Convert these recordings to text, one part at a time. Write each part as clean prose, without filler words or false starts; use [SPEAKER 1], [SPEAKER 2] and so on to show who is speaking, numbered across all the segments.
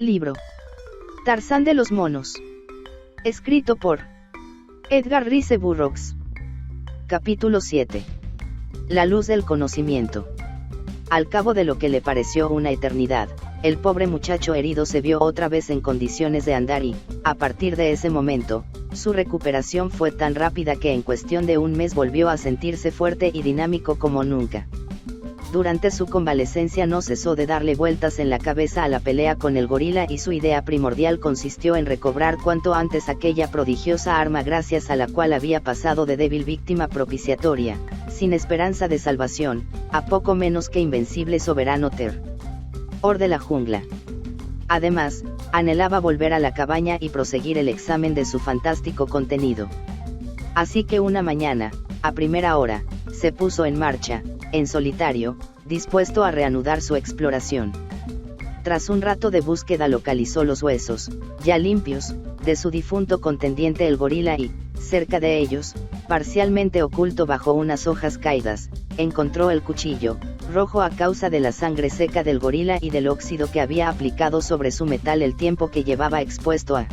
[SPEAKER 1] Libro. Tarzán de los monos. Escrito por Edgar Rice Burroughs. Capítulo 7. La luz del conocimiento. Al cabo de lo que le pareció una eternidad, el pobre muchacho herido se vio otra vez en condiciones de andar y, a partir de ese momento, su recuperación fue tan rápida que en cuestión de un mes volvió a sentirse fuerte y dinámico como nunca. Durante su convalecencia no cesó de darle vueltas en la cabeza a la pelea con el gorila y su idea primordial consistió en recobrar cuanto antes aquella prodigiosa arma gracias a la cual había pasado de débil víctima propiciatoria, sin esperanza de salvación, a poco menos que invencible soberano terror de la jungla. Además, anhelaba volver a la cabaña y proseguir el examen de su fantástico contenido. Así que una mañana, a primera hora, se puso en marcha, en solitario, dispuesto a reanudar su exploración. Tras un rato de búsqueda localizó los huesos, ya limpios, de su difunto contendiente el gorila y, cerca de ellos, parcialmente oculto bajo unas hojas caídas, encontró el cuchillo, rojo a causa de la sangre seca del gorila y del óxido que había aplicado sobre su metal el tiempo que llevaba expuesto a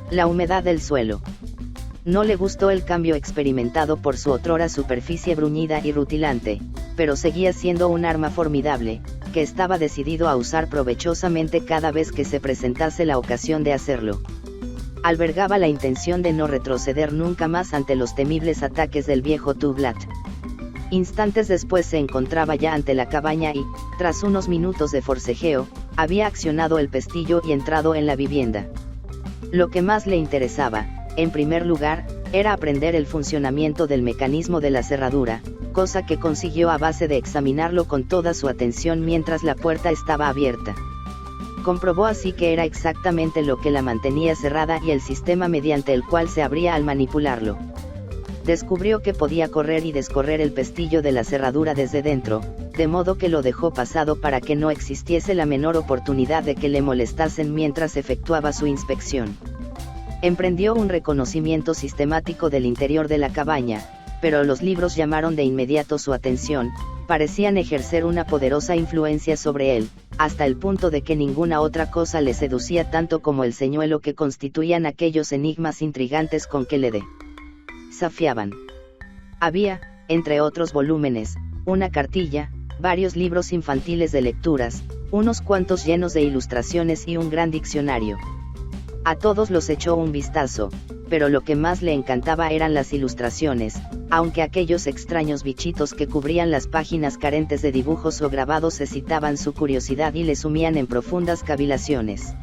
[SPEAKER 1] la humedad del suelo. No le gustó el cambio experimentado por su otrora superficie bruñida y rutilante, pero seguía siendo un arma formidable, que estaba decidido a usar provechosamente cada vez que se presentase la ocasión de hacerlo. Albergaba la intención de no retroceder nunca más ante los temibles ataques del viejo Tublat. Instantes después se encontraba ya ante la cabaña y, tras unos minutos de forcejeo, había accionado el pestillo y entrado en la vivienda. Lo que más le interesaba, en primer lugar, era aprender el funcionamiento del mecanismo de la cerradura, cosa que consiguió a base de examinarlo con toda su atención mientras la puerta estaba abierta. Comprobó así que era exactamente lo que la mantenía cerrada y el sistema mediante el cual se abría al manipularlo. Descubrió que podía correr y descorrer el pestillo de la cerradura desde dentro, de modo que lo dejó pasado para que no existiese la menor oportunidad de que le molestasen mientras efectuaba su inspección. Emprendió un reconocimiento sistemático del interior de la cabaña, pero los libros llamaron de inmediato su atención, parecían ejercer una poderosa influencia sobre él, hasta el punto de que ninguna otra cosa le seducía tanto como el señuelo que constituían aquellos enigmas intrigantes con que le desafiaban. Había, entre otros volúmenes, una cartilla, varios libros infantiles de lecturas, unos cuantos llenos de ilustraciones y un gran diccionario. A todos los echó un vistazo, pero lo que más le encantaba eran las ilustraciones, aunque aquellos extraños bichitos que cubrían las páginas carentes de dibujos o grabados excitaban su curiosidad y le sumían en profundas cavilaciones.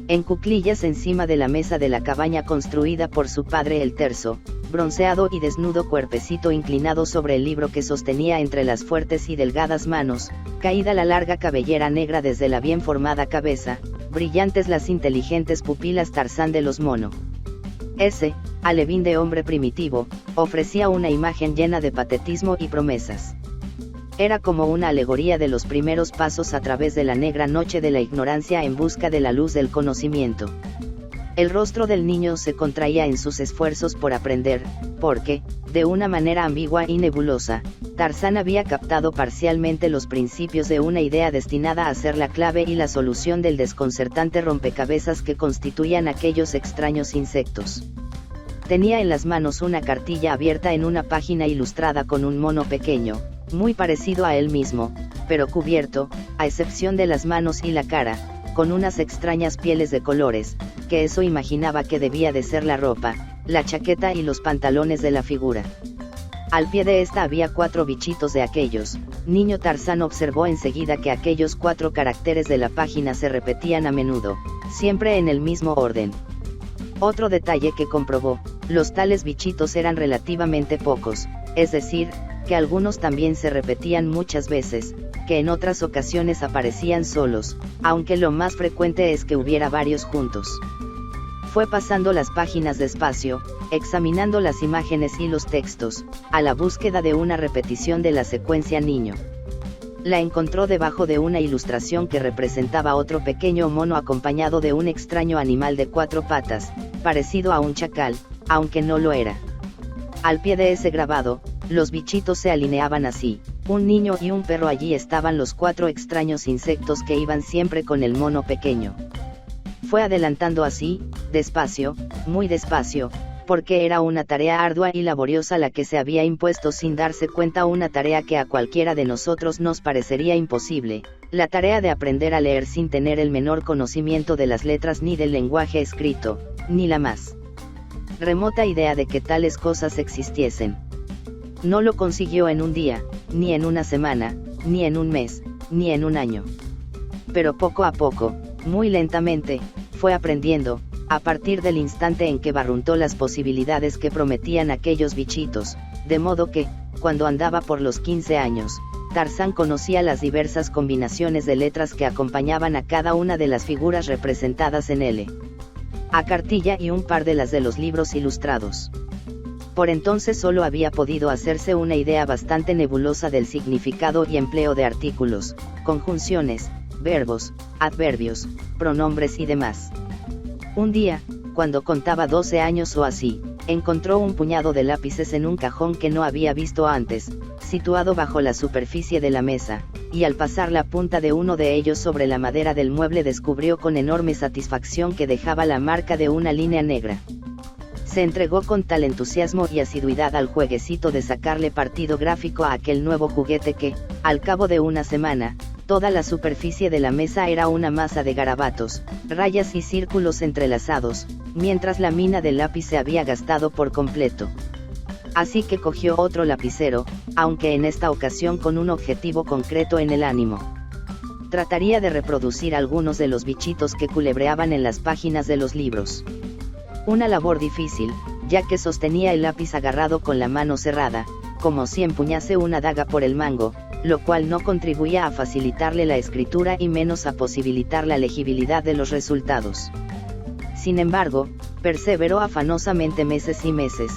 [SPEAKER 1] En cuclillas encima de la mesa de la cabaña construida por su padre el terso, bronceado y desnudo cuerpecito inclinado sobre el libro que sostenía entre las fuertes y delgadas manos, caída la larga cabellera negra desde la bien formada cabeza, brillantes las inteligentes pupilas Tarzán de los monos. Ese, alevín de hombre primitivo, ofrecía una imagen llena de patetismo y promesas. Era como una alegoría de los primeros pasos a través de la negra noche de la ignorancia en busca de la luz del conocimiento. El rostro del niño se contraía en sus esfuerzos por aprender, porque, de una manera ambigua y nebulosa, Tarzán había captado parcialmente los principios de una idea destinada a ser la clave y la solución del desconcertante rompecabezas que constituían aquellos extraños insectos. Tenía en las manos una cartilla abierta en una página ilustrada con un mono pequeño, muy parecido a él mismo, pero cubierto, a excepción de las manos y la cara, con unas extrañas pieles de colores, que eso imaginaba que debía de ser la ropa, la chaqueta y los pantalones de la figura. Al pie de esta había 4 bichitos de aquellos. Niño Tarzán observó enseguida que aquellos 4 caracteres de la página se repetían a menudo, siempre en el mismo orden. Otro detalle que comprobó, los tales bichitos eran relativamente pocos, es decir, que algunos también se repetían muchas veces, que en otras ocasiones aparecían solos, aunque lo más frecuente es que hubiera varios juntos. Fue pasando las páginas despacio, examinando las imágenes y los textos, a la búsqueda de una repetición de la secuencia niño. La encontró debajo de una ilustración que representaba otro pequeño mono acompañado de un extraño animal de 4 patas, parecido a un chacal, aunque no lo era. Al pie de ese grabado, los bichitos se alineaban así: un niño y un perro. Allí estaban los 4 extraños insectos que iban siempre con el mono pequeño. Fue adelantando así, despacio, muy despacio, porque era una tarea ardua y laboriosa la que se había impuesto sin darse cuenta, una tarea que a cualquiera de nosotros nos parecería imposible, la tarea de aprender a leer sin tener el menor conocimiento de las letras ni del lenguaje escrito, ni la más remota idea de que tales cosas existiesen. No lo consiguió en un día, ni en una semana, ni en un mes, ni en un año. Pero poco a poco, muy lentamente, fue aprendiendo, a partir del instante en que barruntó las posibilidades que prometían aquellos bichitos, de modo que, cuando andaba por los 15 años, Tarzán conocía las diversas combinaciones de letras que acompañaban a cada una de las figuras representadas en L. A cartilla y un par de las de los libros ilustrados. Por entonces solo había podido hacerse una idea bastante nebulosa del significado y empleo de artículos, conjunciones, verbos, adverbios, pronombres y demás. Un día, cuando contaba 12 años o así, encontró un puñado de lápices en un cajón que no había visto antes, situado bajo la superficie de la mesa, y al pasar la punta de uno de ellos sobre la madera del mueble descubrió con enorme satisfacción que dejaba la marca de una línea negra. Se entregó con tal entusiasmo y asiduidad al jueguecito de sacarle partido gráfico a aquel nuevo juguete que, al cabo de una semana, toda la superficie de la mesa era una masa de garabatos, rayas y círculos entrelazados, mientras la mina del lápiz se había gastado por completo. Así que cogió otro lapicero, aunque en esta ocasión con un objetivo concreto en el ánimo. Trataría de reproducir algunos de los bichitos que culebreaban en las páginas de los libros. Una labor difícil, ya que sostenía el lápiz agarrado con la mano cerrada, como si empuñase una daga por el mango, lo cual no contribuía a facilitarle la escritura y menos a posibilitar la legibilidad de los resultados. Sin embargo, perseveró afanosamente meses y meses,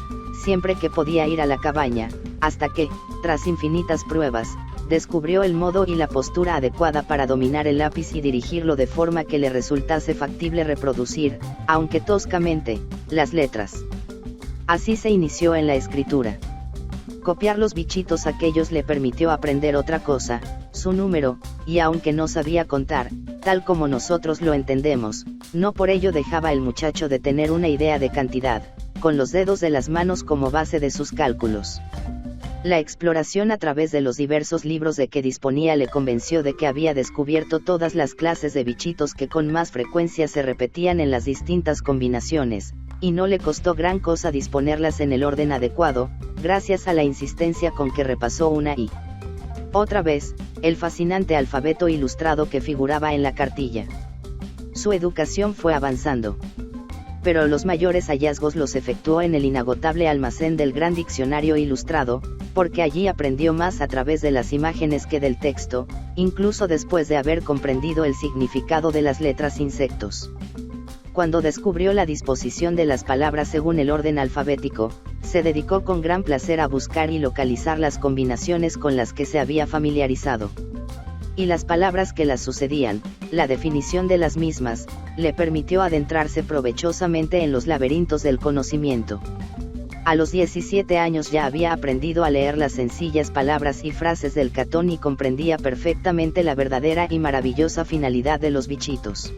[SPEAKER 1] siempre que podía ir a la cabaña, hasta que, tras infinitas pruebas, descubrió el modo y la postura adecuada para dominar el lápiz y dirigirlo de forma que le resultase factible reproducir, aunque toscamente, las letras. Así se inició en la escritura. Copiar los bichitos aquellos le permitió aprender otra cosa, su número, y aunque no sabía contar, tal como nosotros lo entendemos, no por ello dejaba el muchacho de tener una idea de cantidad, con los dedos de las manos como base de sus cálculos. La exploración a través de los diversos libros de que disponía le convenció de que había descubierto todas las clases de bichitos que con más frecuencia se repetían en las distintas combinaciones, y no le costó gran cosa disponerlas en el orden adecuado, gracias a la insistencia con que repasó una y otra vez, el fascinante alfabeto ilustrado que figuraba en la cartilla. Su educación fue avanzando. Pero los mayores hallazgos los efectuó en el inagotable almacén del Gran Diccionario Ilustrado, porque allí aprendió más a través de las imágenes que del texto, incluso después de haber comprendido el significado de las letras insectos. Cuando descubrió la disposición de las palabras según el orden alfabético, se dedicó con gran placer a buscar y localizar las combinaciones con las que se había familiarizado. Y las palabras que las sucedían, la definición de las mismas, le permitió adentrarse provechosamente en los laberintos del conocimiento. A los 17 años ya había aprendido a leer las sencillas palabras y frases del Catón y comprendía perfectamente la verdadera y maravillosa finalidad de los bichitos.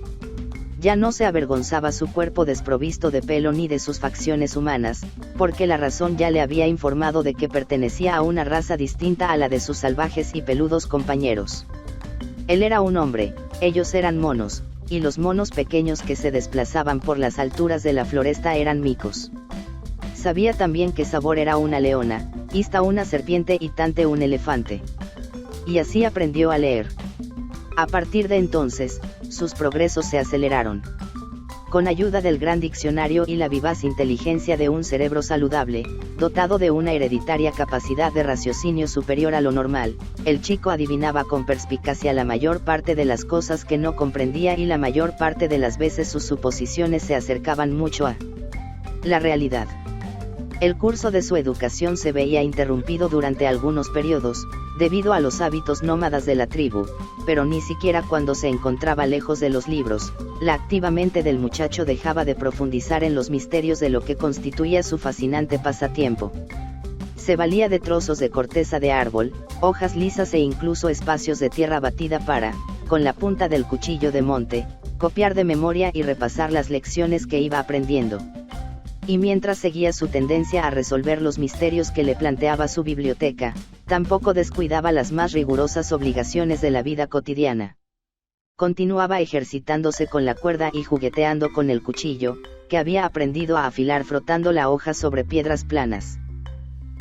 [SPEAKER 1] Ya no se avergonzaba su cuerpo desprovisto de pelo ni de sus facciones humanas, porque la razón ya le había informado de que pertenecía a una raza distinta a la de sus salvajes y peludos compañeros. Él era un hombre, ellos eran monos, y los monos pequeños que se desplazaban por las alturas de la floresta eran micos. Sabía también que Sabor era una leona, Ista una serpiente y Tante un elefante. Y así aprendió a leer. A partir de entonces, sus progresos se aceleraron. Con ayuda del Gran Diccionario y la vivaz inteligencia de un cerebro saludable, dotado de una hereditaria capacidad de raciocinio superior a lo normal, el chico adivinaba con perspicacia la mayor parte de las cosas que no comprendía y la mayor parte de las veces sus suposiciones se acercaban mucho a la realidad. El curso de su educación se veía interrumpido durante algunos periodos, debido a los hábitos nómadas de la tribu, pero ni siquiera cuando se encontraba lejos de los libros, la activa mente del muchacho dejaba de profundizar en los misterios de lo que constituía su fascinante pasatiempo. Se valía de trozos de corteza de árbol, hojas lisas e incluso espacios de tierra batida para, con la punta del cuchillo de monte, copiar de memoria y repasar las lecciones que iba aprendiendo. Y mientras seguía su tendencia a resolver los misterios que le planteaba su biblioteca, tampoco descuidaba las más rigurosas obligaciones de la vida cotidiana. Continuaba ejercitándose con la cuerda y jugueteando con el cuchillo, que había aprendido a afilar frotando la hoja sobre piedras planas.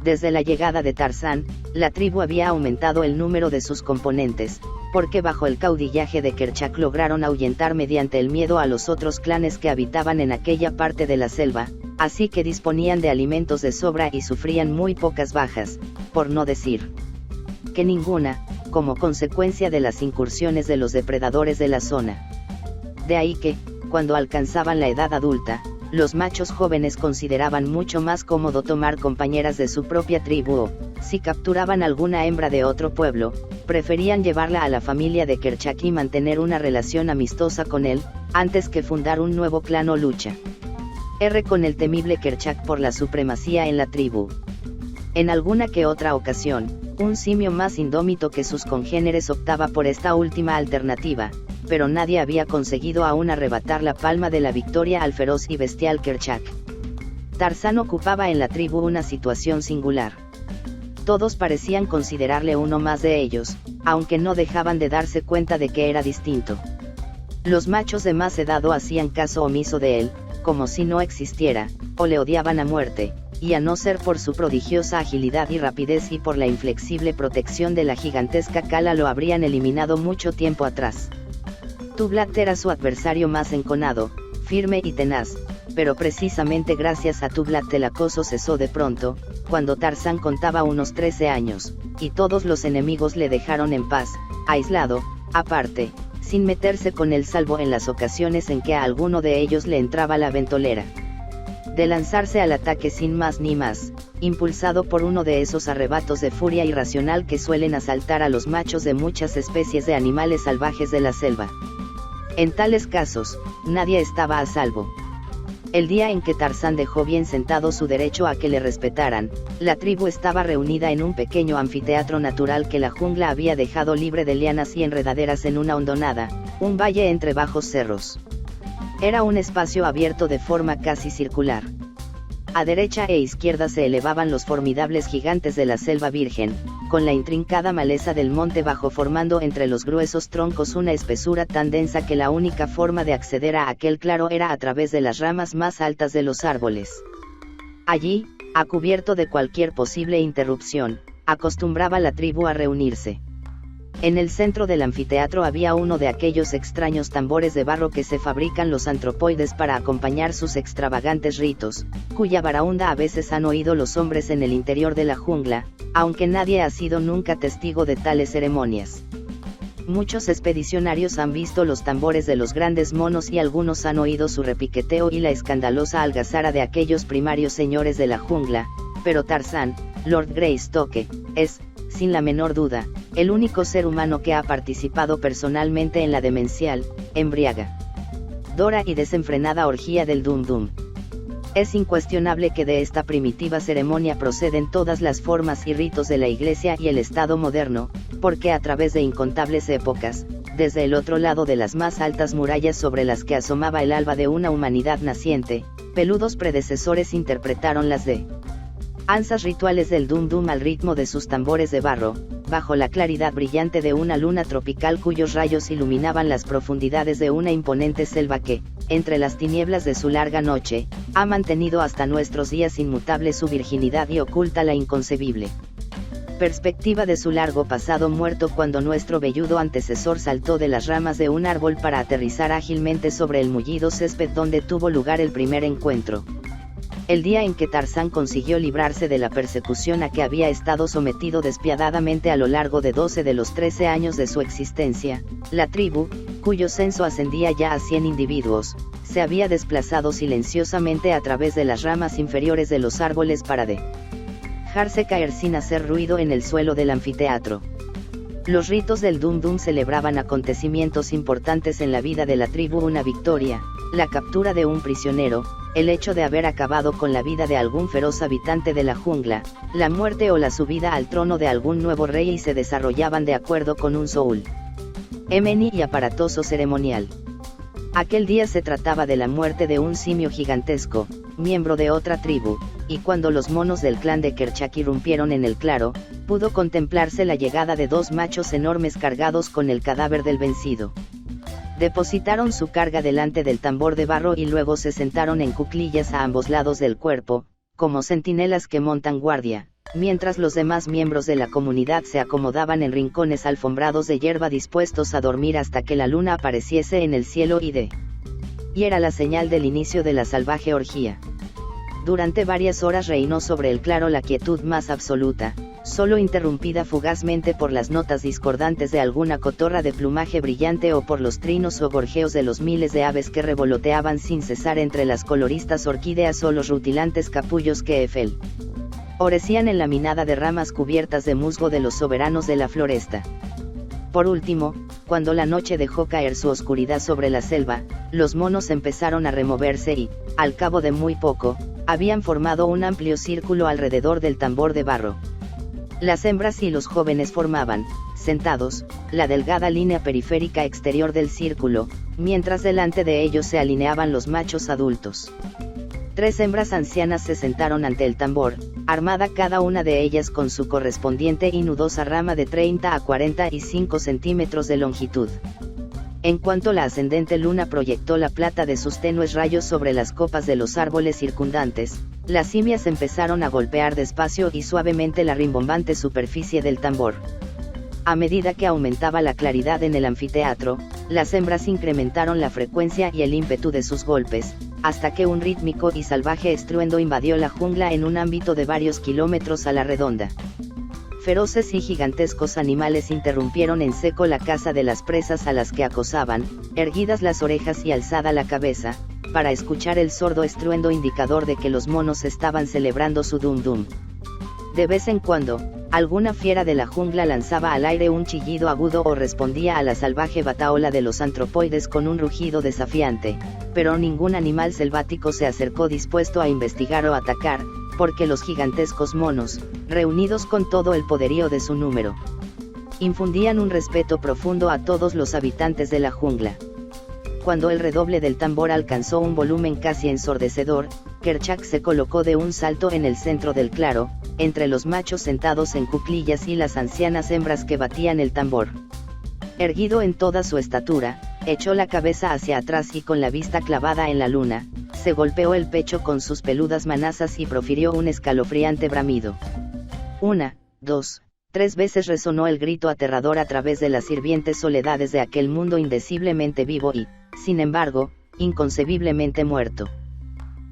[SPEAKER 1] Desde la llegada de Tarzán, la tribu había aumentado el número de sus componentes, porque bajo el caudillaje de Kerchak lograron ahuyentar mediante el miedo a los otros clanes que habitaban en aquella parte de la selva, así que disponían de alimentos de sobra y sufrían muy pocas bajas, por no decir que ninguna, como consecuencia de las incursiones de los depredadores de la zona. De ahí que, cuando alcanzaban la edad adulta, los machos jóvenes consideraban mucho más cómodo tomar compañeras de su propia tribu o, si capturaban alguna hembra de otro pueblo, preferían llevarla a la familia de Kerchak y mantener una relación amistosa con él, antes que fundar un nuevo clan o lucha. Con el temible Kerchak por la supremacía en la tribu. En alguna que otra ocasión, un simio más indómito que sus congéneres optaba por esta última alternativa, pero nadie había conseguido aún arrebatar la palma de la victoria al feroz y bestial Kerchak. Tarzán ocupaba en la tribu una situación singular. Todos parecían considerarle uno más de ellos, aunque no dejaban de darse cuenta de que era distinto. Los machos de más edad o hacían caso omiso de él, como si no existiera, o le odiaban a muerte, y a no ser por su prodigiosa agilidad y rapidez y por la inflexible protección de la gigantesca cala lo habrían eliminado mucho tiempo atrás. Tublat era su adversario más enconado, firme y tenaz, pero precisamente gracias a Tublat el acoso cesó de pronto, cuando Tarzán contaba unos 13 años, y todos los enemigos le dejaron en paz, aislado, aparte, sin meterse con él salvo en las ocasiones en que a alguno de ellos le entraba la ventolera de lanzarse al ataque sin más ni más, impulsado por uno de esos arrebatos de furia irracional que suelen asaltar a los machos de muchas especies de animales salvajes de la selva. En tales casos, nadie estaba a salvo. El día en que Tarzán dejó bien sentado su derecho a que le respetaran, la tribu estaba reunida en un pequeño anfiteatro natural que la jungla había dejado libre de lianas y enredaderas en una hondonada, un valle entre bajos cerros. Era un espacio abierto de forma casi circular. A derecha e izquierda se elevaban los formidables gigantes de la selva virgen, con la intrincada maleza del monte bajo formando entre los gruesos troncos una espesura tan densa que la única forma de acceder a aquel claro era a través de las ramas más altas de los árboles. Allí, a cubierto de cualquier posible interrupción, acostumbraba la tribu a reunirse. En el centro del anfiteatro había uno de aquellos extraños tambores de barro que se fabrican los antropoides para acompañar sus extravagantes ritos, cuya baraúnda a veces han oído los hombres en el interior de la jungla, aunque nadie ha sido nunca testigo de tales ceremonias. Muchos expedicionarios han visto los tambores de los grandes monos y algunos han oído su repiqueteo y la escandalosa algazara de aquellos primarios señores de la jungla, pero Tarzán, Lord Greystoke, es, sin la menor duda, el único ser humano que ha participado personalmente en la demencial, embriagadora y desenfrenada orgía del Dum Dum. Es incuestionable que de esta primitiva ceremonia proceden todas las formas y ritos de la Iglesia y el Estado moderno, porque a través de incontables épocas, desde el otro lado de las más altas murallas sobre las que asomaba el alba de una humanidad naciente, peludos predecesores interpretaron las danzas rituales del Dum Dum al ritmo de sus tambores de barro, bajo la claridad brillante de una luna tropical cuyos rayos iluminaban las profundidades de una imponente selva que, entre las tinieblas de su larga noche, ha mantenido hasta nuestros días inmutable su virginidad y oculta la inconcebible perspectiva de su largo pasado muerto cuando nuestro velludo antecesor saltó de las ramas de un árbol para aterrizar ágilmente sobre el mullido césped donde tuvo lugar el primer encuentro. El día en que Tarzán consiguió librarse de la persecución a que había estado sometido despiadadamente a lo largo de 12 de los 13 años de su existencia, la tribu, cuyo censo ascendía ya a 100 individuos, se había desplazado silenciosamente a través de las ramas inferiores de los árboles para dejarse caer sin hacer ruido en el suelo del anfiteatro. Los ritos del Dum Dum celebraban acontecimientos importantes en la vida de la tribu: una victoria, la captura de un prisionero, el hecho de haber acabado con la vida de algún feroz habitante de la jungla, la muerte o la subida al trono de algún nuevo rey, y se desarrollaban de acuerdo con un solemne y aparatoso ceremonial. Aquel día se trataba de la muerte de un simio gigantesco, miembro de otra tribu, y cuando los monos del clan de Kerchak irrumpieron en el claro, pudo contemplarse la llegada de dos machos enormes cargados con el cadáver del vencido. Depositaron su carga delante del tambor de barro y luego se sentaron en cuclillas a ambos lados del cuerpo, como centinelas que montan guardia, mientras los demás miembros de la comunidad se acomodaban en rincones alfombrados de hierba dispuestos a dormir hasta que la luna apareciese en el cielo y era la señal del inicio de la salvaje orgía. Durante varias horas reinó sobre el claro la quietud más absoluta, solo interrumpida fugazmente por las notas discordantes de alguna cotorra de plumaje brillante o por los trinos o gorjeos de los miles de aves que revoloteaban sin cesar entre las coloristas orquídeas o los rutilantes capullos que orecían en la minada de ramas cubiertas de musgo de los soberanos de la floresta. Por último, cuando la noche dejó caer su oscuridad sobre la selva, los monos empezaron a removerse y, al cabo de muy poco, habían formado un amplio círculo alrededor del tambor de barro. Las hembras y los jóvenes formaban, sentados, la delgada línea periférica exterior del círculo, mientras delante de ellos se alineaban los machos adultos. 3 hembras ancianas se sentaron ante el tambor, armada cada una de ellas con su correspondiente y nudosa rama de 30 a 45 centímetros de longitud. En cuanto la ascendente luna proyectó la plata de sus tenues rayos sobre las copas de los árboles circundantes, las simias empezaron a golpear despacio y suavemente la rimbombante superficie del tambor. A medida que aumentaba la claridad en el anfiteatro, las hembras incrementaron la frecuencia y el ímpetu de sus golpes, hasta que un rítmico y salvaje estruendo invadió la jungla en un ámbito de varios kilómetros a la redonda. Feroces y gigantescos animales interrumpieron en seco la caza de las presas a las que acosaban, erguidas las orejas y alzada la cabeza, para escuchar el sordo estruendo indicador de que los monos estaban celebrando su dum-dum. De vez en cuando, alguna fiera de la jungla lanzaba al aire un chillido agudo o respondía a la salvaje batahola de los antropoides con un rugido desafiante, pero ningún animal selvático se acercó dispuesto a investigar o atacar, porque los gigantescos monos, reunidos con todo el poderío de su número, infundían un respeto profundo a todos los habitantes de la jungla. Cuando el redoble del tambor alcanzó un volumen casi ensordecedor, Kerchak se colocó de un salto en el centro del claro, entre los machos sentados en cuclillas y las ancianas hembras que batían el tambor. Erguido en toda su estatura, echó la cabeza hacia atrás y con la vista clavada en la luna, se golpeó el pecho con sus peludas manazas y profirió un escalofriante bramido. 1, 2, 3 veces resonó el grito aterrador a través de las hirvientes soledades de aquel mundo indeciblemente vivo y, sin embargo, inconcebiblemente muerto.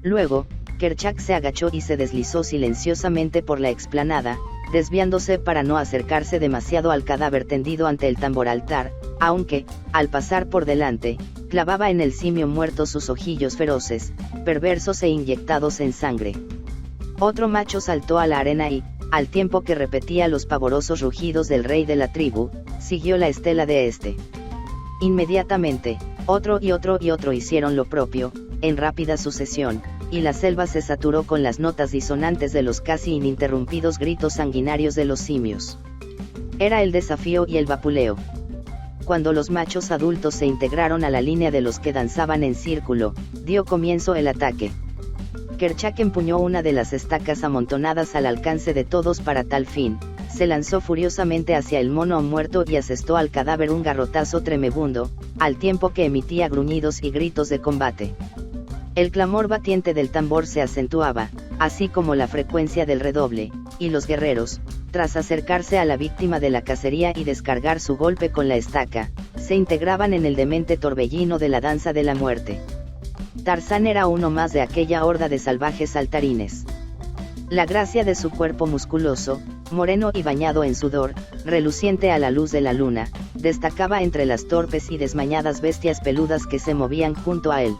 [SPEAKER 1] Luego, Kerchak se agachó y se deslizó silenciosamente por la explanada, desviándose para no acercarse demasiado al cadáver tendido ante el tamboraltar, aunque, al pasar por delante, clavaba en el simio muerto sus ojillos feroces, perversos e inyectados en sangre. Otro macho saltó a la arena y, al tiempo que repetía los pavorosos rugidos del rey de la tribu, siguió la estela de este. Inmediatamente, otro y otro y otro hicieron lo propio, en rápida sucesión, y la selva se saturó con las notas disonantes de los casi ininterrumpidos gritos sanguinarios de los simios. Era el desafío y el vapuleo. Cuando los machos adultos se integraron a la línea de los que danzaban en círculo, dio comienzo el ataque. Kerchak empuñó una de las estacas amontonadas al alcance de todos para tal fin, se lanzó furiosamente hacia el mono muerto y asestó al cadáver un garrotazo tremebundo, al tiempo que emitía gruñidos y gritos de combate. El clamor batiente del tambor se acentuaba, así como la frecuencia del redoble, y los guerreros, tras acercarse a la víctima de la cacería y descargar su golpe con la estaca, se integraban en el demente torbellino de la danza de la muerte. Tarzán era uno más de aquella horda de salvajes saltarines. La gracia de su cuerpo musculoso, moreno y bañado en sudor, reluciente a la luz de la luna, destacaba entre las torpes y desmañadas bestias peludas que se movían junto a él.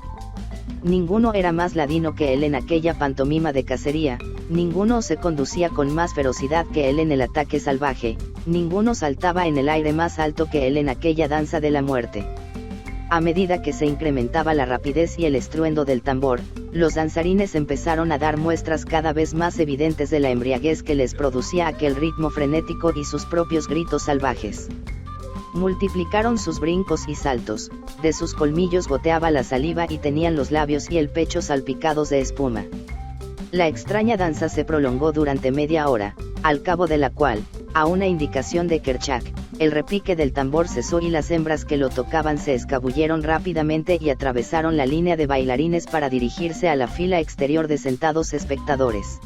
[SPEAKER 1] Ninguno era más ladino que él en aquella pantomima de cacería, ninguno se conducía con más ferocidad que él en el ataque salvaje, ninguno saltaba en el aire más alto que él en aquella danza de la muerte. A medida que se incrementaba la rapidez y el estruendo del tambor, los danzarines empezaron a dar muestras cada vez más evidentes de la embriaguez que les producía aquel ritmo frenético y sus propios gritos salvajes. Multiplicaron sus brincos y saltos, de sus colmillos goteaba la saliva y tenían los labios y el pecho salpicados de espuma. La extraña danza se prolongó durante media hora, al cabo de la cual, a una indicación de Kerchak, el repique del tambor cesó y las hembras que lo tocaban se escabulleron rápidamente y atravesaron la línea de bailarines para dirigirse a la fila exterior de sentados espectadores.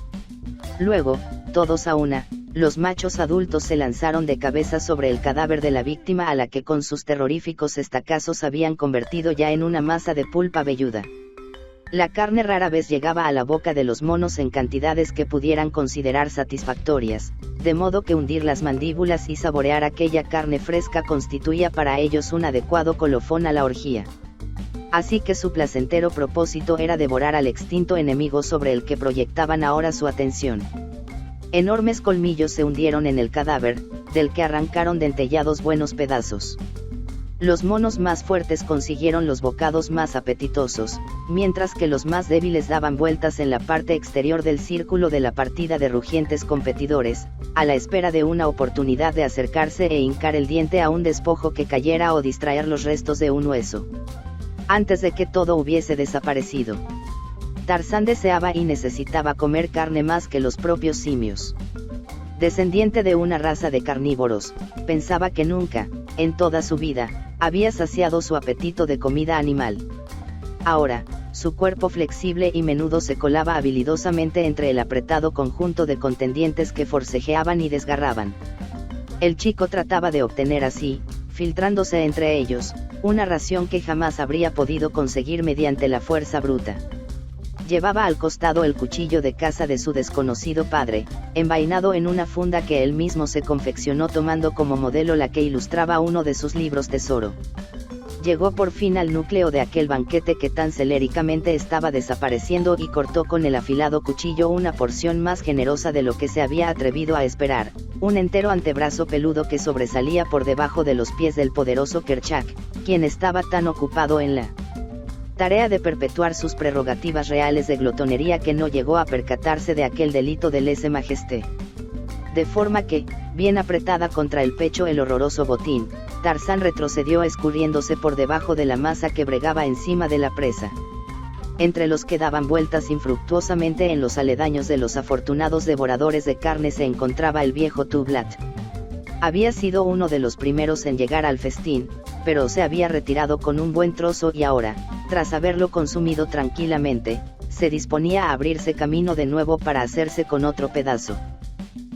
[SPEAKER 1] Luego, todos a una, los machos adultos se lanzaron de cabeza sobre el cadáver de la víctima a la que con sus terroríficos estacazos habían convertido ya en una masa de pulpa velluda. La carne rara vez llegaba a la boca de los monos en cantidades que pudieran considerar satisfactorias, de modo que hundir las mandíbulas y saborear aquella carne fresca constituía para ellos un adecuado colofón a la orgía. Así que su placentero propósito era devorar al extinto enemigo sobre el que proyectaban ahora su atención. Enormes colmillos se hundieron en el cadáver, del que arrancaron dentellados buenos pedazos. Los monos más fuertes consiguieron los bocados más apetitosos, mientras que los más débiles daban vueltas en la parte exterior del círculo de la partida de rugientes competidores, a la espera de una oportunidad de acercarse e hincar el diente a un despojo que cayera o distraer los restos de un hueso. Antes de que todo hubiese desaparecido, Tarzán deseaba y necesitaba comer carne más que los propios simios. Descendiente de una raza de carnívoros, pensaba que nunca, en toda su vida, había saciado su apetito de comida animal. Ahora, su cuerpo flexible y menudo se colaba habilidosamente entre el apretado conjunto de contendientes que forcejeaban y desgarraban. El chico trataba de obtener así, filtrándose entre ellos, una ración que jamás habría podido conseguir mediante la fuerza bruta. Llevaba al costado el cuchillo de caza de su desconocido padre, envainado en una funda que él mismo se confeccionó tomando como modelo la que ilustraba uno de sus libros tesoro. Llegó por fin al núcleo de aquel banquete que tan celéricamente estaba desapareciendo y cortó con el afilado cuchillo una porción más generosa de lo que se había atrevido a esperar, un entero antebrazo peludo que sobresalía por debajo de los pies del poderoso Kerchak, quien estaba tan ocupado en la tarea de perpetuar sus prerrogativas reales de glotonería que no llegó a percatarse de aquel delito de lese majesté. De forma que, bien apretada contra el pecho el horroroso botín, Tarzán retrocedió escurriéndose por debajo de la masa que bregaba encima de la presa. Entre los que daban vueltas infructuosamente en los aledaños de los afortunados devoradores de carne se encontraba el viejo Tublat. Había sido uno de los primeros en llegar al festín, pero se había retirado con un buen trozo y ahora, tras haberlo consumido tranquilamente, se disponía a abrirse camino de nuevo para hacerse con otro pedazo.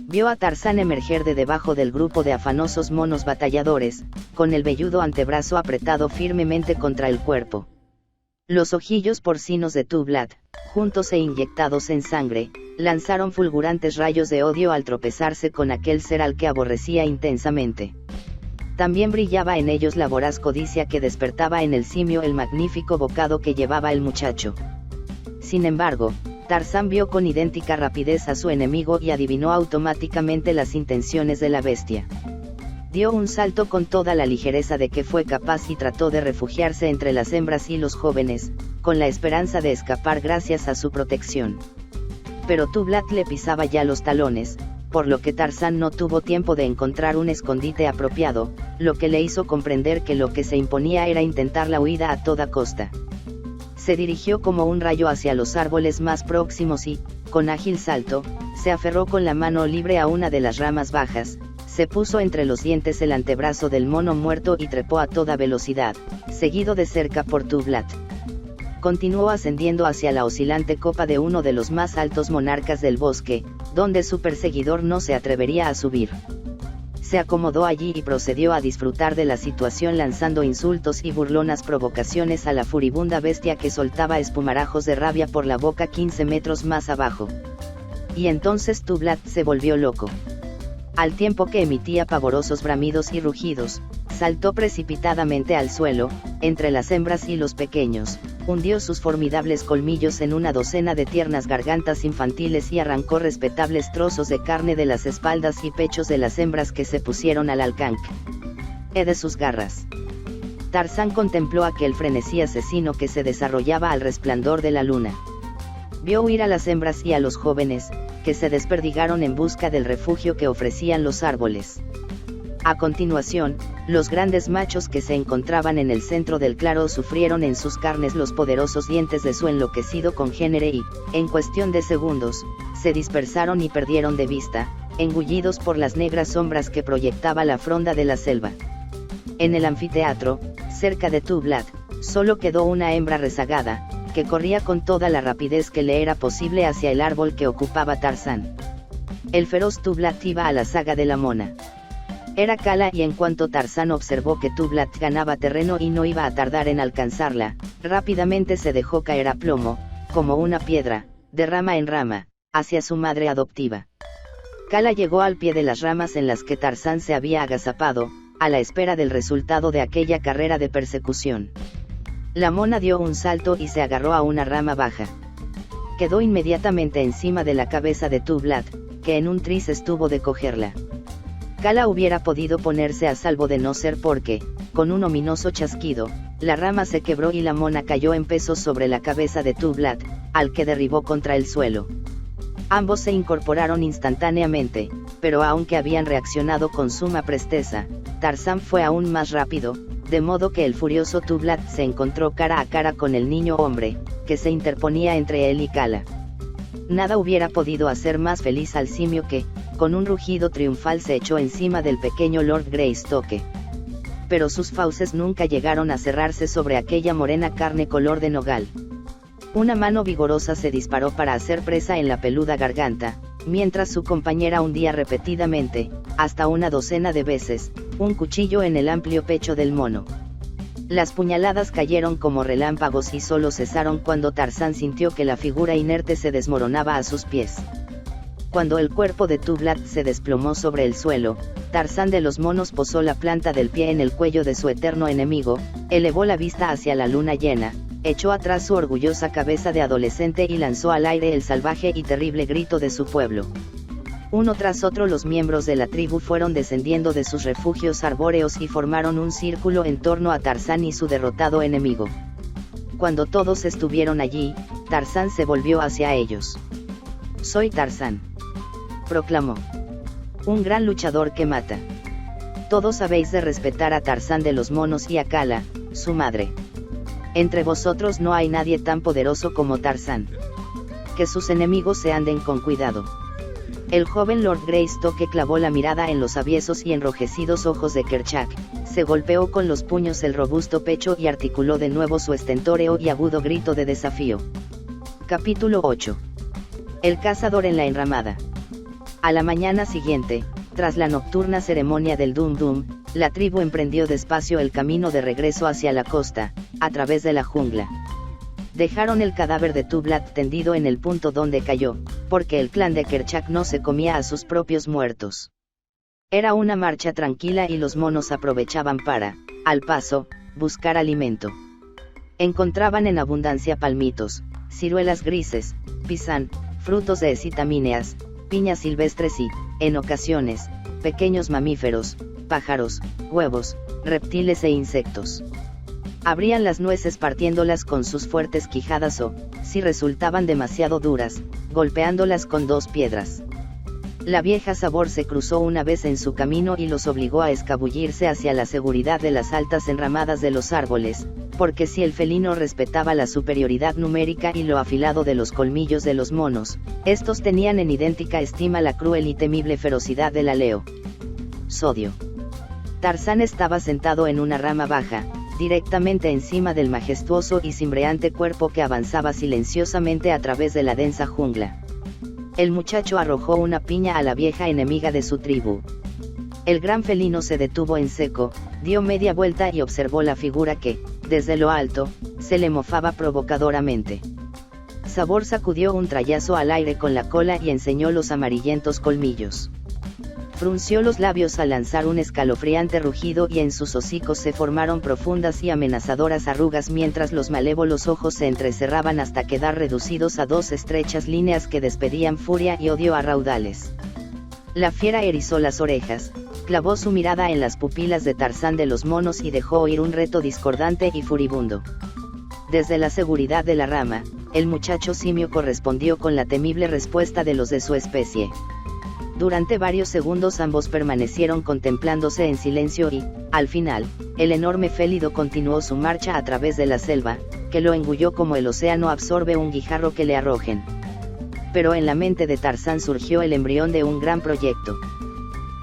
[SPEAKER 1] Vio a Tarzán emerger de debajo del grupo de afanosos monos batalladores, con el velludo antebrazo apretado firmemente contra el cuerpo. Los ojillos porcinos de Tublat, juntos e inyectados en sangre, lanzaron fulgurantes rayos de odio al tropezarse con aquel ser al que aborrecía intensamente. También brillaba en ellos la voraz codicia que despertaba en el simio el magnífico bocado que llevaba el muchacho. Sin embargo, Tarzán vio con idéntica rapidez a su enemigo y adivinó automáticamente las intenciones de la bestia. Dio un salto con toda la ligereza de que fue capaz y trató de refugiarse entre las hembras y los jóvenes, con la esperanza de escapar gracias a su protección. Pero Tublat le pisaba ya los talones, por lo que Tarzán no tuvo tiempo de encontrar un escondite apropiado, lo que le hizo comprender que lo que se imponía era intentar la huida a toda costa. Se dirigió como un rayo hacia los árboles más próximos y, con ágil salto, se aferró con la mano libre a una de las ramas bajas, se puso entre los dientes el antebrazo del mono muerto y trepó a toda velocidad, seguido de cerca por Tublat. Continuó ascendiendo hacia la oscilante copa de uno de los más altos monarcas del bosque, donde su perseguidor no se atrevería a subir. Se acomodó allí y procedió a disfrutar de la situación lanzando insultos y burlonas provocaciones a la furibunda bestia que soltaba espumarajos de rabia por la boca 15 metros más abajo. Y entonces Tublat se volvió loco. Al tiempo que emitía pavorosos bramidos y rugidos, saltó precipitadamente al suelo, entre las hembras y los pequeños, hundió sus formidables colmillos en una docena de tiernas gargantas infantiles y arrancó respetables trozos de carne de las espaldas y pechos de las hembras que se pusieron al alcance de sus garras. Tarzán contempló aquel frenesí asesino que se desarrollaba al resplandor de la luna. Vio huir a las hembras y a los jóvenes, que se desperdigaron en busca del refugio que ofrecían los árboles. A continuación, los grandes machos que se encontraban en el centro del claro sufrieron en sus carnes los poderosos dientes de su enloquecido congénere y, en cuestión de segundos, se dispersaron y perdieron de vista, engullidos por las negras sombras que proyectaba la fronda de la selva. En el anfiteatro, cerca de Tublat, solo quedó una hembra rezagada, que corría con toda la rapidez que le era posible hacia el árbol que ocupaba Tarzán. El feroz Tublat iba a la zaga de la mona. Era Kala, y en cuanto Tarzán observó que Tublat ganaba terreno y no iba a tardar en alcanzarla, rápidamente se dejó caer a plomo, como una piedra, de rama en rama, hacia su madre adoptiva. Kala llegó al pie de las ramas en las que Tarzán se había agazapado, a la espera del resultado de aquella carrera de persecución. La mona dio un salto y se agarró a una rama baja. Quedó inmediatamente encima de la cabeza de Tublat, que en un tris estuvo de cogerla. Kala hubiera podido ponerse a salvo de no ser porque, con un ominoso chasquido, la rama se quebró y la mona cayó en peso sobre la cabeza de Tublat, al que derribó contra el suelo. Ambos se incorporaron instantáneamente, pero aunque habían reaccionado con suma presteza, Tarzán fue aún más rápido, de modo que el furioso Tublat se encontró cara a cara con el niño hombre, que se interponía entre él y Kala. Nada hubiera podido hacer más feliz al simio que, con un rugido triunfal, se echó encima del pequeño Lord Greystoke. Pero sus fauces nunca llegaron a cerrarse sobre aquella morena carne color de nogal. Una mano vigorosa se disparó para hacer presa en la peluda garganta, mientras su compañera hundía repetidamente, hasta una docena de veces, un cuchillo en el amplio pecho del mono. Las puñaladas cayeron como relámpagos y solo cesaron cuando Tarzán sintió que la figura inerte se desmoronaba a sus pies. Cuando el cuerpo de Tublat se desplomó sobre el suelo, Tarzán de los monos posó la planta del pie en el cuello de su eterno enemigo, elevó la vista hacia la luna llena, echó atrás su orgullosa cabeza de adolescente y lanzó al aire el salvaje y terrible grito de su pueblo. Uno tras otro los miembros de la tribu fueron descendiendo de sus refugios arbóreos y formaron un círculo en torno a Tarzán y su derrotado enemigo. Cuando todos estuvieron allí, Tarzán se volvió hacia ellos. «Soy Tarzán», proclamó. «Un gran luchador que mata. Todos habéis de respetar a Tarzán de los monos y a Kala, su madre. Entre vosotros no hay nadie tan poderoso como Tarzán. Que sus enemigos se anden con cuidado». El joven Lord Greystoke clavó la mirada en los aviesos y enrojecidos ojos de Kerchak, se golpeó con los puños el robusto pecho y articuló de nuevo su estentóreo y agudo grito de desafío. Capítulo 8. El cazador en la enramada. A la mañana siguiente, tras la nocturna ceremonia del Dum Dum, la tribu emprendió despacio el camino de regreso hacia la costa, a través de la jungla. Dejaron el cadáver de Tublat tendido en el punto donde cayó, porque el clan de Kerchak no se comía a sus propios muertos. Era una marcha tranquila y los monos aprovechaban para, al paso, buscar alimento. Encontraban en abundancia palmitos, ciruelas grises, pisán, frutos de escitamíneas, piñas silvestres y, en ocasiones, pequeños mamíferos, pájaros, huevos, reptiles e insectos. Abrían las nueces partiéndolas con sus fuertes quijadas o, si resultaban demasiado duras, golpeándolas con dos piedras. La vieja Sabor se cruzó una vez en su camino y los obligó a escabullirse hacia la seguridad de las altas enramadas de los árboles, porque si el felino respetaba la superioridad numérica y lo afilado de los colmillos de los monos, estos tenían en idéntica estima la cruel y temible ferocidad del aleo. Sodio. Tarzán estaba sentado en una rama baja, directamente encima del majestuoso y cimbreante cuerpo que avanzaba silenciosamente a través de la densa jungla. El muchacho arrojó una piña a la vieja enemiga de su tribu. El gran felino se detuvo en seco, dio media vuelta y observó la figura que, desde lo alto, se le mofaba provocadoramente. Sabor sacudió un trayazo al aire con la cola y enseñó los amarillentos colmillos. Frunció los labios al lanzar un escalofriante rugido y en sus hocicos se formaron profundas y amenazadoras arrugas mientras los malévolos ojos se entrecerraban hasta quedar reducidos a dos estrechas líneas que despedían furia y odio a raudales. La fiera erizó las orejas, clavó su mirada en las pupilas de Tarzán de los monos y dejó oír un reto discordante y furibundo. Desde la seguridad de la rama, el muchacho simio correspondió con la temible respuesta de los de su especie. Durante varios segundos ambos permanecieron contemplándose en silencio y, al final, el enorme félido continuó su marcha a través de la selva, que lo engulló como el océano absorbe un guijarro que le arrojen. Pero en la mente de Tarzán surgió el embrión de un gran proyecto.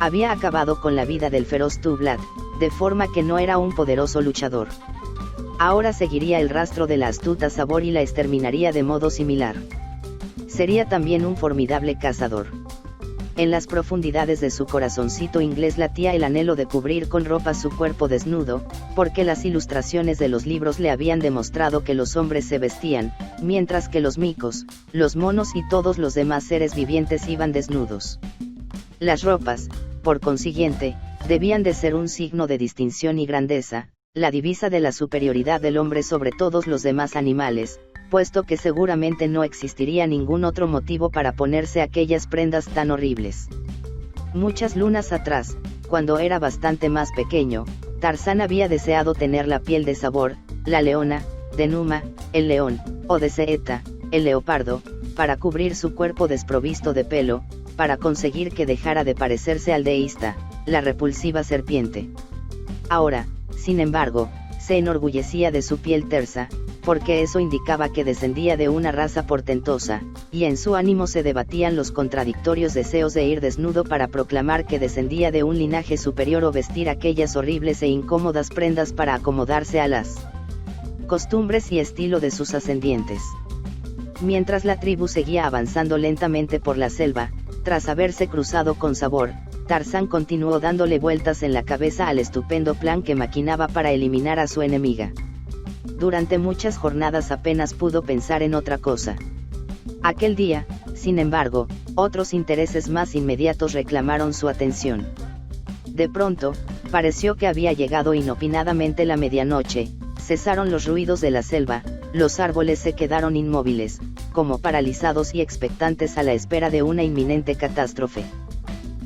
[SPEAKER 1] Había acabado con la vida del feroz Tublat, de forma que no era un poderoso luchador. Ahora seguiría el rastro de la astuta Sabor y la exterminaría de modo similar. Sería también un formidable cazador. En las profundidades de su corazoncito inglés latía el anhelo de cubrir con ropa su cuerpo desnudo, porque las ilustraciones de los libros le habían demostrado que los hombres se vestían, mientras que los micos, los monos y todos los demás seres vivientes iban desnudos. Las ropas, por consiguiente, debían de ser un signo de distinción y grandeza, la divisa de la superioridad del hombre sobre todos los demás animales, puesto que seguramente no existiría ningún otro motivo para ponerse aquellas prendas tan horribles. Muchas lunas atrás, cuando era bastante más pequeño, Tarzán había deseado tener la piel de Sabor, la leona, de Numa, el león, o de Seeta, el leopardo, para cubrir su cuerpo desprovisto de pelo, para conseguir que dejara de parecerse al de Ista, la repulsiva serpiente. Ahora, sin embargo, se enorgullecía de su piel tersa, porque eso indicaba que descendía de una raza portentosa, y en su ánimo se debatían los contradictorios deseos de ir desnudo para proclamar que descendía de un linaje superior o vestir aquellas horribles e incómodas prendas para acomodarse a las costumbres y estilo de sus ascendientes. Mientras la tribu seguía avanzando lentamente por la selva, tras haberse cruzado con Sabor, Tarzán continuó dándole vueltas en la cabeza al estupendo plan que maquinaba para eliminar a su enemiga. Durante muchas jornadas apenas pudo pensar en otra cosa. Aquel día, sin embargo, otros intereses más inmediatos reclamaron su atención. De pronto, pareció que había llegado inopinadamente la medianoche, cesaron los ruidos de la selva, los árboles se quedaron inmóviles, como paralizados y expectantes a la espera de una inminente catástrofe.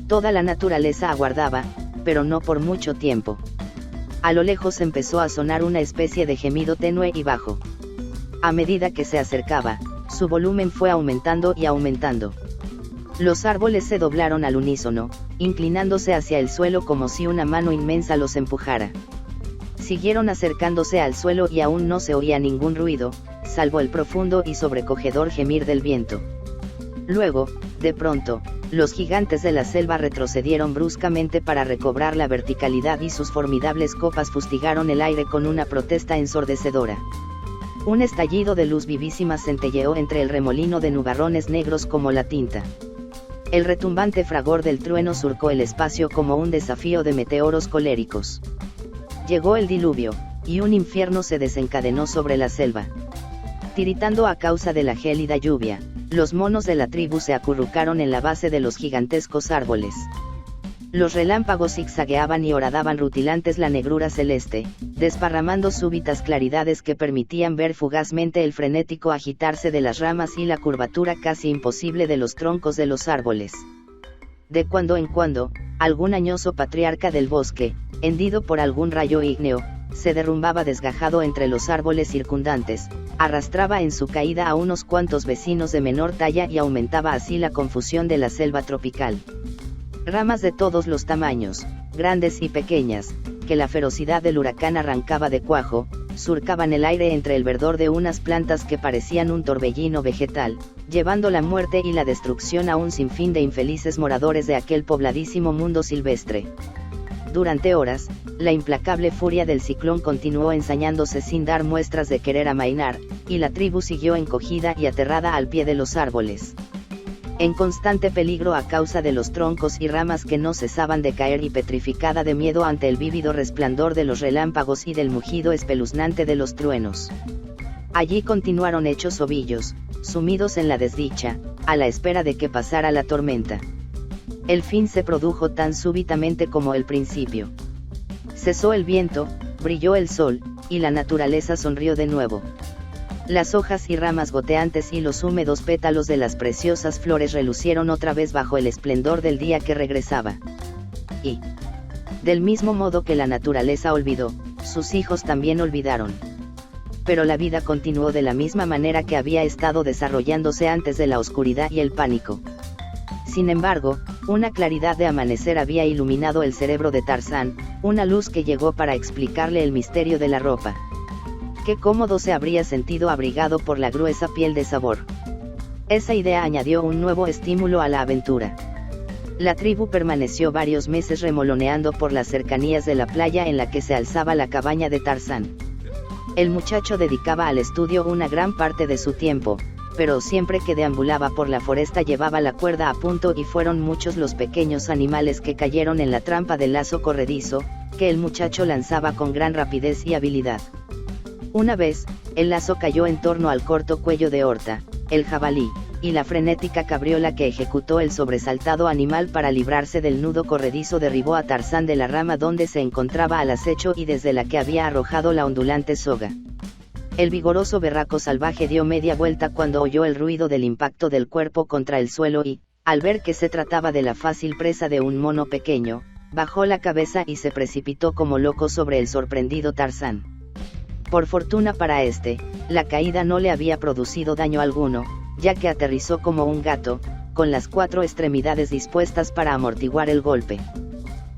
[SPEAKER 1] Toda la naturaleza aguardaba, pero no por mucho tiempo. A lo lejos empezó a sonar una especie de gemido tenue y bajo. A medida que se acercaba, su volumen fue aumentando y aumentando. Los árboles se doblaron al unísono, inclinándose hacia el suelo como si una mano inmensa los empujara. Siguieron acercándose al suelo y aún no se oía ningún ruido, salvo el profundo y sobrecogedor gemir del viento. Luego, de pronto, los gigantes de la selva retrocedieron bruscamente para recobrar la verticalidad y sus formidables copas fustigaron el aire con una protesta ensordecedora. Un estallido de luz vivísima centelleó entre el remolino de nubarrones negros como la tinta. El retumbante fragor del trueno surcó el espacio como un desafío de meteoros coléricos. Llegó el diluvio, y un infierno se desencadenó sobre la selva. Tiritando a causa de la gélida lluvia, los monos de la tribu se acurrucaron en la base de los gigantescos árboles. Los relámpagos zigzagueaban y horadaban rutilantes la negrura celeste, desparramando súbitas claridades que permitían ver fugazmente el frenético agitarse de las ramas y la curvatura casi imposible de los troncos de los árboles. De cuando en cuando, algún añoso patriarca del bosque, hendido por algún rayo ígneo, se derrumbaba desgajado entre los árboles circundantes, arrastraba en su caída a unos cuantos vecinos de menor talla y aumentaba así la confusión de la selva tropical. Ramas de todos los tamaños, grandes y pequeñas, que la ferocidad del huracán arrancaba de cuajo, surcaban el aire entre el verdor de unas plantas que parecían un torbellino vegetal, llevando la muerte y la destrucción a un sinfín de infelices moradores de aquel pobladísimo mundo silvestre. Durante horas, la implacable furia del ciclón continuó ensañándose sin dar muestras de querer amainar, y la tribu siguió encogida y aterrada al pie de los árboles. En constante peligro a causa de los troncos y ramas que no cesaban de caer y petrificada de miedo ante el vívido resplandor de los relámpagos y del mugido espeluznante de los truenos. Allí continuaron hechos ovillos, sumidos en la desdicha, a la espera de que pasara la tormenta. El fin se produjo tan súbitamente como el principio. Cesó el viento, brilló el sol, y la naturaleza sonrió de nuevo. Las hojas y ramas goteantes y los húmedos pétalos de las preciosas flores relucieron otra vez bajo el esplendor del día que regresaba. Y, del mismo modo que la naturaleza olvidó, sus hijos también olvidaron. Pero la vida continuó de la misma manera que había estado desarrollándose antes de la oscuridad y el pánico. Sin embargo, una claridad de amanecer había iluminado el cerebro de Tarzán, una luz que llegó para explicarle el misterio de la ropa. Qué cómodo se habría sentido abrigado por la gruesa piel de Sabor. Esa idea añadió un nuevo estímulo a la aventura. La tribu permaneció varios meses remoloneando por las cercanías de la playa en la que se alzaba la cabaña de Tarzán. El muchacho dedicaba al estudio una gran parte de su tiempo, pero siempre que deambulaba por la foresta llevaba la cuerda a punto y fueron muchos los pequeños animales que cayeron en la trampa del lazo corredizo, que el muchacho lanzaba con gran rapidez y habilidad. Una vez, el lazo cayó en torno al corto cuello de Horta, el jabalí, y la frenética cabriola que ejecutó el sobresaltado animal para librarse del nudo corredizo derribó a Tarzán de la rama donde se encontraba al acecho y desde la que había arrojado la ondulante soga. El vigoroso berraco salvaje dio media vuelta cuando oyó el ruido del impacto del cuerpo contra el suelo y, al ver que se trataba de la fácil presa de un mono pequeño, bajó la cabeza y se precipitó como loco sobre el sorprendido Tarzán. Por fortuna para este, la caída no le había producido daño alguno, ya que aterrizó como un gato, con las 4 extremidades dispuestas para amortiguar el golpe.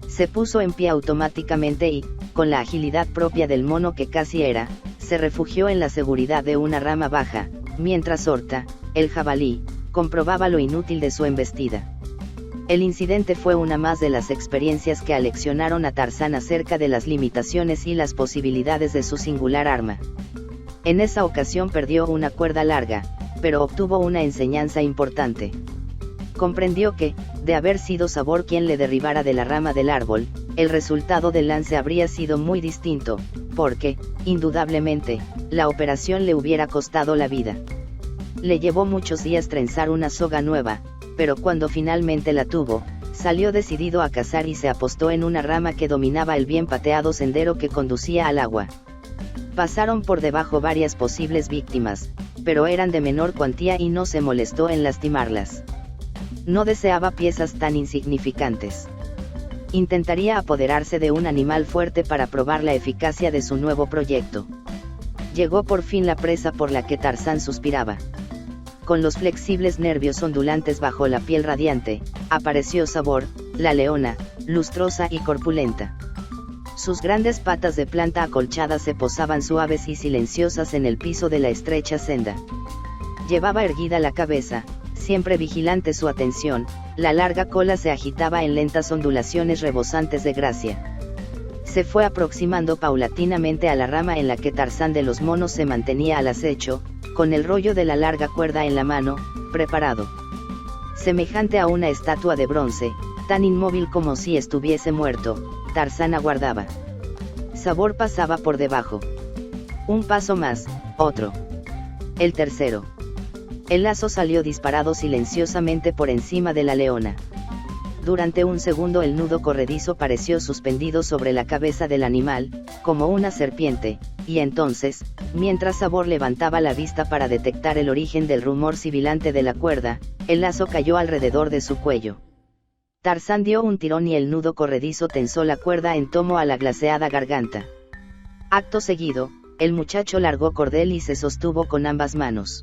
[SPEAKER 1] Se puso en pie automáticamente y, con la agilidad propia del mono que casi era, se refugió en la seguridad de una rama baja, mientras Horta, el jabalí, comprobaba lo inútil de su embestida. El incidente fue una más de las experiencias que aleccionaron a Tarzán acerca de las limitaciones y las posibilidades de su singular arma. En esa ocasión perdió una cuerda larga, pero obtuvo una enseñanza importante. Comprendió que, de haber sido Sabor quien le derribara de la rama del árbol, el resultado del lance habría sido muy distinto, porque, indudablemente, la operación le hubiera costado la vida. Le llevó muchos días trenzar una soga nueva, pero cuando finalmente la tuvo, salió decidido a cazar y se apostó en una rama que dominaba el bien pateado sendero que conducía al agua. Pasaron por debajo varias posibles víctimas, pero eran de menor cuantía y no se molestó en lastimarlas. No deseaba piezas tan insignificantes. Intentaría apoderarse de un animal fuerte para probar la eficacia de su nuevo proyecto. Llegó por fin la presa por la que Tarzán suspiraba. Con los flexibles nervios ondulantes bajo la piel radiante, apareció Sabor, la leona, lustrosa y corpulenta. Sus grandes patas de planta acolchada se posaban suaves y silenciosas en el piso de la estrecha senda. Llevaba erguida la cabeza, siempre vigilante su atención, la larga cola se agitaba en lentas ondulaciones rebosantes de gracia. Se fue aproximando paulatinamente a la rama en la que Tarzán de los Monos se mantenía al acecho, con el rollo de la larga cuerda en la mano, preparado. Semejante a una estatua de bronce, tan inmóvil como si estuviese muerto, Tarzán aguardaba. Sabor pasaba por debajo. Un paso más, otro. El tercero. El lazo salió disparado silenciosamente por encima de la leona. Durante un segundo el nudo corredizo pareció suspendido sobre la cabeza del animal, como una serpiente, y entonces, mientras Sabor levantaba la vista para detectar el origen del rumor sibilante de la cuerda, el lazo cayó alrededor de su cuello. Tarzán dio un tirón y el nudo corredizo tensó la cuerda en tomo a la glaseada garganta. Acto seguido, el muchacho largó cordel y se sostuvo con ambas manos.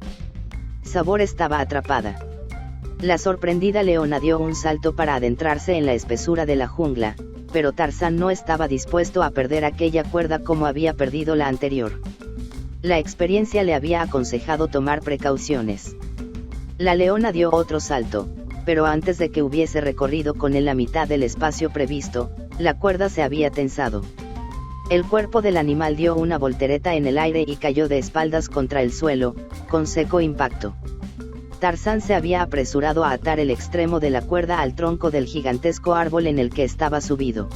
[SPEAKER 1] Sabor estaba atrapada. La sorprendida leona dio un salto para adentrarse en la espesura de la jungla, pero Tarzán no estaba dispuesto a perder aquella cuerda como había perdido la anterior. La experiencia le había aconsejado tomar precauciones. La leona dio otro salto, pero antes de que hubiese recorrido con él la mitad del espacio previsto, la cuerda se había tensado. El cuerpo del animal dio una voltereta en el aire y cayó de espaldas contra el suelo, con seco impacto. Tarzán se había apresurado a atar el extremo de la cuerda al tronco del gigantesco árbol en el que estaba subido.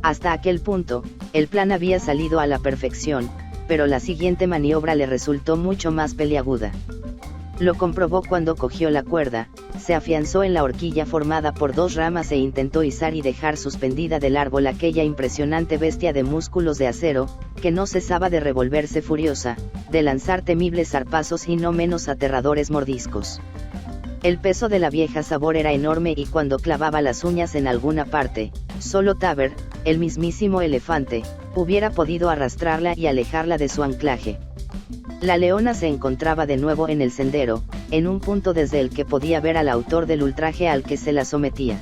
[SPEAKER 1] Hasta aquel punto, el plan había salido a la perfección, pero la siguiente maniobra le resultó mucho más peliaguda. Lo comprobó cuando cogió la cuerda, se afianzó en la horquilla formada por 2 ramas e intentó izar y dejar suspendida del árbol aquella impresionante bestia de músculos de acero, que no cesaba de revolverse furiosa, de lanzar temibles zarpazos y no menos aterradores mordiscos. El peso de la vieja Sabor era enorme y cuando clavaba las uñas en alguna parte, solo Taber, el mismísimo elefante, hubiera podido arrastrarla y alejarla de su anclaje. La leona se encontraba de nuevo en el sendero, en un punto desde el que podía ver al autor del ultraje al que se la sometía.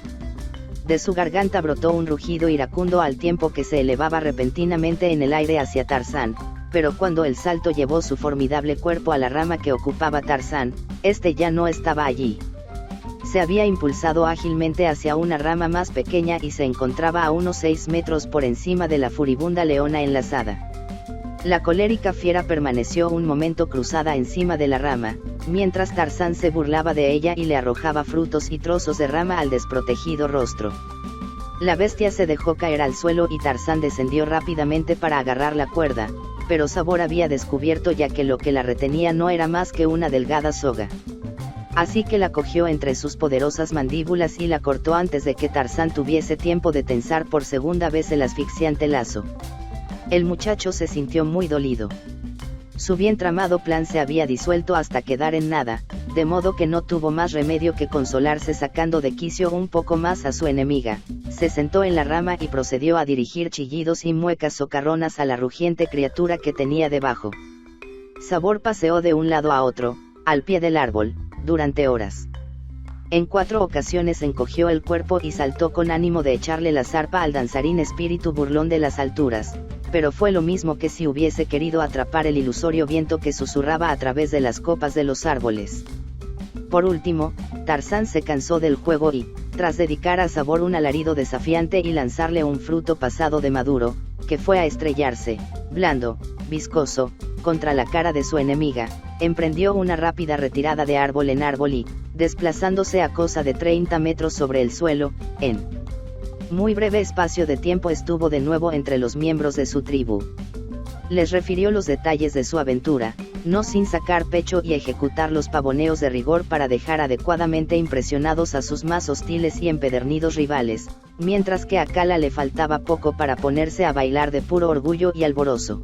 [SPEAKER 1] De su garganta brotó un rugido iracundo al tiempo que se elevaba repentinamente en el aire hacia Tarzán, pero cuando el salto llevó su formidable cuerpo a la rama que ocupaba Tarzán, este ya no estaba allí. Se había impulsado ágilmente hacia una rama más pequeña y se encontraba a unos 6 metros por encima de la furibunda leona enlazada. La colérica fiera permaneció un momento cruzada encima de la rama, mientras Tarzán se burlaba de ella y le arrojaba frutos y trozos de rama al desprotegido rostro. La bestia se dejó caer al suelo y Tarzán descendió rápidamente para agarrar la cuerda, pero Sabor había descubierto ya que lo que la retenía no era más que una delgada soga. Así que la cogió entre sus poderosas mandíbulas y la cortó antes de que Tarzán tuviese tiempo de tensar por segunda vez el asfixiante lazo. El muchacho se sintió muy dolido. Su bien tramado plan se había disuelto hasta quedar en nada, de modo que no tuvo más remedio que consolarse sacando de quicio un poco más a su enemiga. Se sentó en la rama y procedió a dirigir chillidos y muecas socarronas a la rugiente criatura que tenía debajo. Sabor paseó de un lado a otro, al pie del árbol, durante horas. En 4 ocasiones encogió el cuerpo y saltó con ánimo de echarle la zarpa al danzarín espíritu burlón de las alturas, pero fue lo mismo que si hubiese querido atrapar el ilusorio viento que susurraba a través de las copas de los árboles. Por último, Tarzán se cansó del juego y, tras dedicar a Sabor un alarido desafiante y lanzarle un fruto pasado de maduro, que fue a estrellarse, blando, viscoso, contra la cara de su enemiga, emprendió una rápida retirada de árbol en árbol y, desplazándose a cosa de 30 metros sobre el suelo, en muy breve espacio de tiempo estuvo de nuevo entre los miembros de su tribu. Les refirió los detalles de su aventura, no sin sacar pecho y ejecutar los pavoneos de rigor para dejar adecuadamente impresionados a sus más hostiles y empedernidos rivales, mientras que a Cala le faltaba poco para ponerse a bailar de puro orgullo y alborozo.